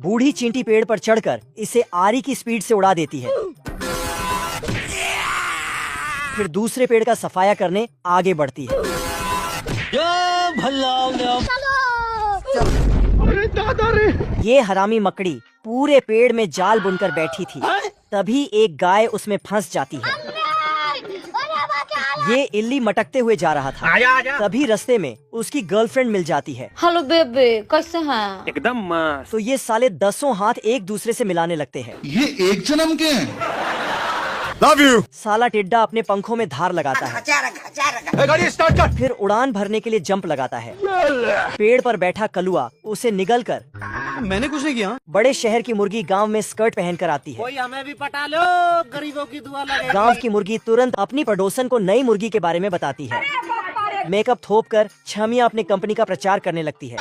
बूढ़ी चींटी पेड़ पर चढ़कर इसे आरी की स्पीड से उड़ा देती है। फिर दूसरे पेड़ का सफाया करने आगे बढ़ती है। ये हरामी मकड़ी पूरे पेड़ में जाल बुनकर बैठी थी। तभी एक गाय उसमें फंस जाती है। ये इल्ली मटकते हुए जा रहा था। तभी रास्ते में उसकी गर्लफ्रेंड मिल जाती है। हेलो बेबे, कैसे हैं? एकदम मस्त। तो ये साले 10 हाथ एक दूसरे से मिलाने लगते हैं। ये एक जन्म के हैं। Love you. साला टिड्डा अपने पंखों में धार लगाता है। गाड़ी स्टार्ट कर। फिर उड़ान भरने के लिए जंप लगाता है। पेड़ पर बैठा कलुआ उसे निगल कर। मैंने कुछ नहीं किया। बड़े शहर की मुर्गी गांव में स्कर्ट पहनकर आती है। कोई हमें भी पटा लो, गरीबों की दुआ लगे। गांव की मुर्गी तुरंत अपनी पड़ोसन को नई मुर्गी के बारे में बताती है। मेकअप थोप कर छमिया अपनी कंपनी का प्रचार करने लगती है।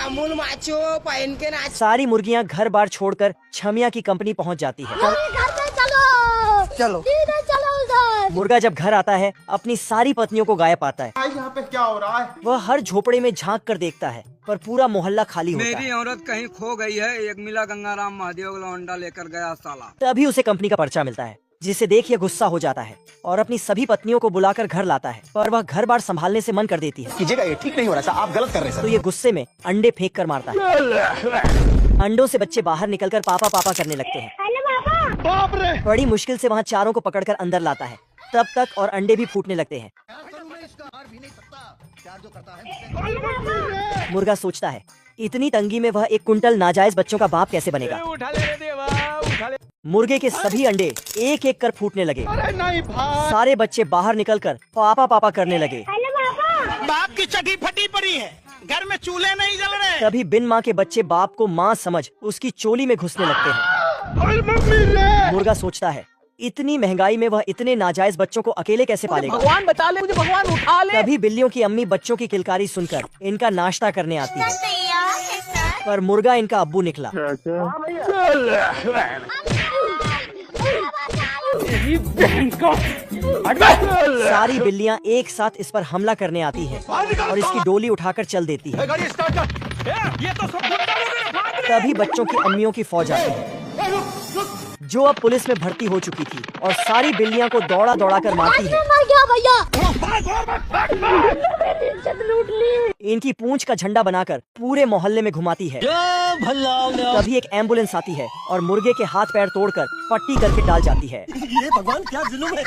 सारी मुर्गियां घर बार छोड़कर छमिया की कंपनी पहुंच जाती है। चलो मुर्गा जब घर आता है अपनी सारी पत्नियों को गायब पाता है। यहाँ पे क्या हो रहा है? वह हर झोपड़े में झांक कर देखता है पर पूरा मोहल्ला खाली होता मेरी है। औरत कहीं खो गई है, एक मिला गंगाराम महादेव लौंडा लेकर गया साला। तभी उसे कंपनी का पर्चा मिलता है, जिसे देख ये गुस्सा हो जाता है और अपनी सभी पत्नियों को बुलाकर घर लाता है। पर वह घर बार संभालने से मन कर देती है। कीजिएगा, ये ठीक नहीं हो रहा सर, आप गलत कर रहे हैं तो ये गुस्से में अंडे फेंक कर मारता है। अंडों से बच्चे बाहर निकलकर पापा पापा करने लगते हैं। बाप रे। बड़ी मुश्किल से वहाँ चारों को पकड़कर अंदर लाता है। तब तक और अंडे भी फूटने लगते हैं। मुर्गा सोचता है इतनी तंगी में वह 1 कुंटल नाजायज बच्चों का बाप कैसे बनेगा। मुर्गे के सभी अंडे एक एक कर फूटने लगे। नहीं भाई। सारे बच्चे बाहर निकलकर पापा पापा करने लगे। बाप की चटी फटी पड़ी है, घर में चूल्हे नहीं जल रहे। तभी बिन माँ के बच्चे बाप को माँ समझ उसकी चोली में घुसने लगते हैं। मुर्गा सोचता है इतनी महंगाई में वह इतने नाजायज बच्चों को अकेले कैसे पालेगा। भगवान बचा ले मुझे, भगवान उठा ले। तभी बिल्लियों की अम्मी बच्चों की किलकारी सुनकर इनका नाश्ता करने आती है। पर मुर्गा इनका अब्बू निकला। सारी बिल्लियां एक साथ इस पर हमला करने आती हैं और इसकी डोली उठाकर चल देती है। गाड़ी स्टार्ट कर। तभी बच्चों की अम्मियों की फौज आती है, जो अब पुलिस में भर्ती हो चुकी थी और सारी बिल्लियां को दौड़ा दौड़ा कर मारती है। मर गया भैया। इनकी पूंछ का झंडा बनाकर पूरे मोहल्ले में घुमाती है। तभी एक एम्बुलेंस आती है और मुर्गे के हाथ पैर तोड़कर पट्टी करके डाल जाती है। ये भगवान क्या जुल्म है।